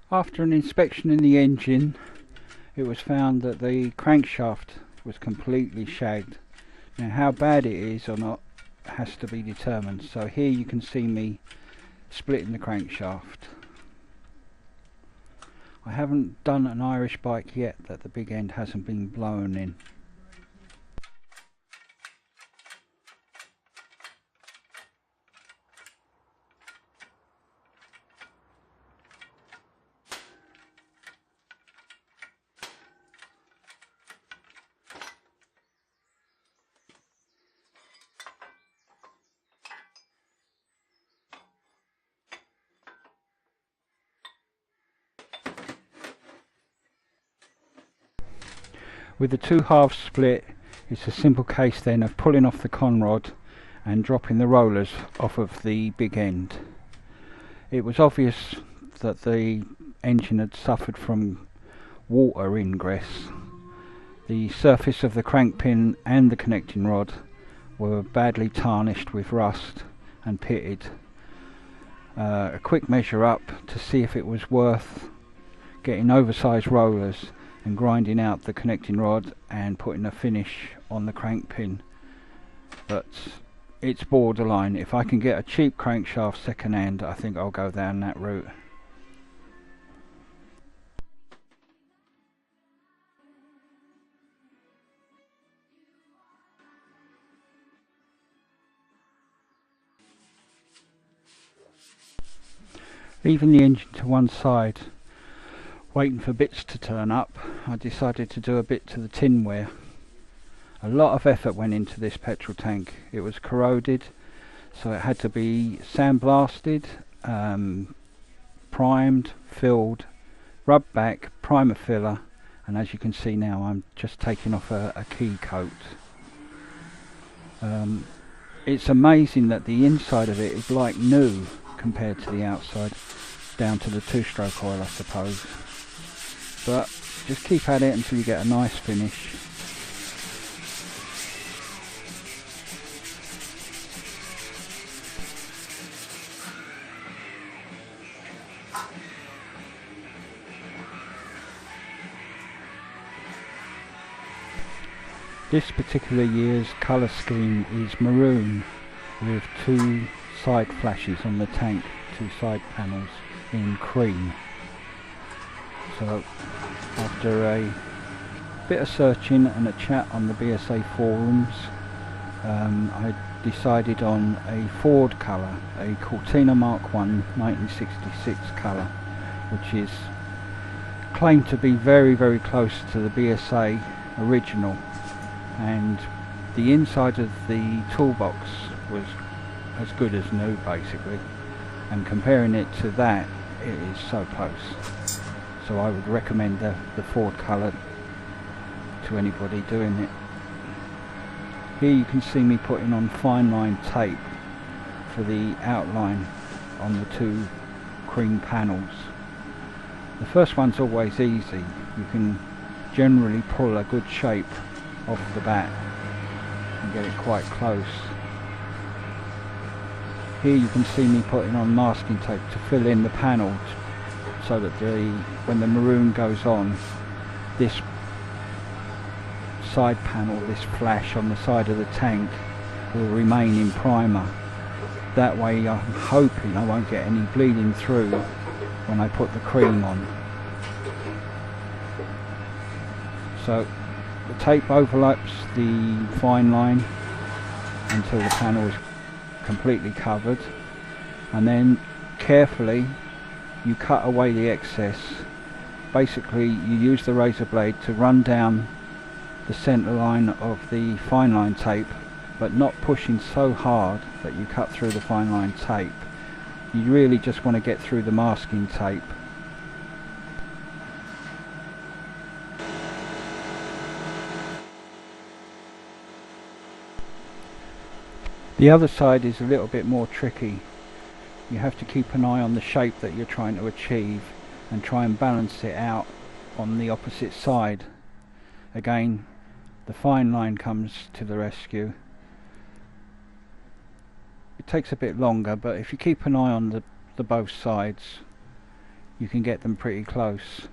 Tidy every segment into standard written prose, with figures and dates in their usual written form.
After an inspection in the engine, it was found that the crankshaft was completely shagged. Now how bad it is or not has to be determined. So here you can see me splitting the crankshaft. I haven't done an Irish bike yet that the big end hasn't been blown in. With the two halves split, it's a simple case then of pulling off the conrod and dropping the rollers off of the big end. It was obvious that the engine had suffered from water ingress. The surface of the crank pin and the connecting rod were badly tarnished with rust and pitted. A quick measure up to see if it was worth getting oversized rollers and grinding out the connecting rod and putting a finish on the crank pin, but it's borderline. If I can get a cheap crankshaft second hand, I think I'll go down that route. Leaving the engine to one side, waiting for bits to turn up, I decided to do a bit to the tinware. A lot of effort went into this petrol tank. It was corroded, so it had to be sandblasted, primed, filled, rubbed back, primer filler, and as you can see now I'm just taking off a key coat. It's amazing that the inside of it is like new compared to the outside, down to the two-stroke oil I suppose. But just keep at it until you get a nice finish. This particular year's colour scheme is maroon with two side flashes on the tank, two side panels in cream. So after a bit of searching and a chat on the BSA forums, I decided on a Ford colour, a Cortina Mark 1 1966 colour, which is claimed to be very close to the BSA original, and the inside of the toolbox was as good as new basically, and comparing it to that, it is so close. So I would recommend the Ford colour to anybody doing it. Here you can see me putting on fine line tape for the outline on the two cream panels. The first one's always easy. You can generally pull a good shape off the bat and get it quite close. Here you can see me putting on masking tape to fill in the panel, so that when the maroon goes on, this side panel, this flash on the side of the tank, will remain in primer. That way I'm hoping I won't get any bleeding through when I put the cream on. So the tape overlaps the fine line until the panel is completely covered, and then carefully you cut away the excess. Basically you use the razor blade to run down the centre line of the fine line tape, but not pushing so hard that you cut through the fine line tape. You really just want to get through the masking tape. The other side is a little bit more tricky. You have to keep an eye on the shape that you're trying to achieve and try and balance it out on the opposite side. Again, the fine line comes to the rescue. It takes a bit longer, but if you keep an eye on the both sides, you can get them pretty close.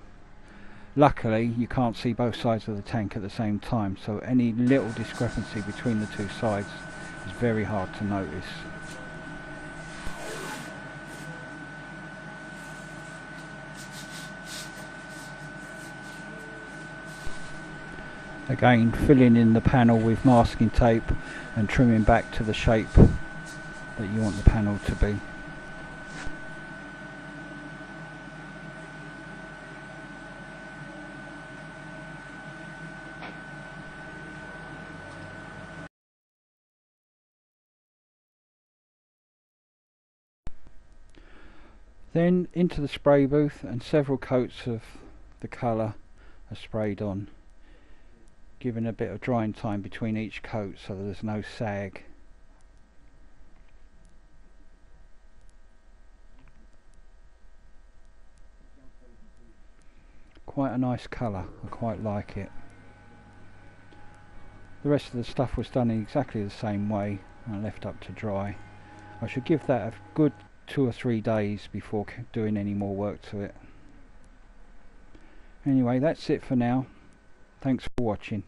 Luckily you can't see both sides of the tank at the same time, so any little discrepancy between the two sides is very hard to notice. Again, filling in the panel with masking tape and trimming back to the shape that you want the panel to be. Then into the spray booth, and several coats of the colour are sprayed on, giving a bit of drying time between each coat so that there's no sag. Quite a nice colour, I quite like it. The rest of the stuff was done in exactly the same way and left up to dry. I should give that a good 2 or 3 days before doing any more work to it. Anyway, that's it for now. Thanks for watching.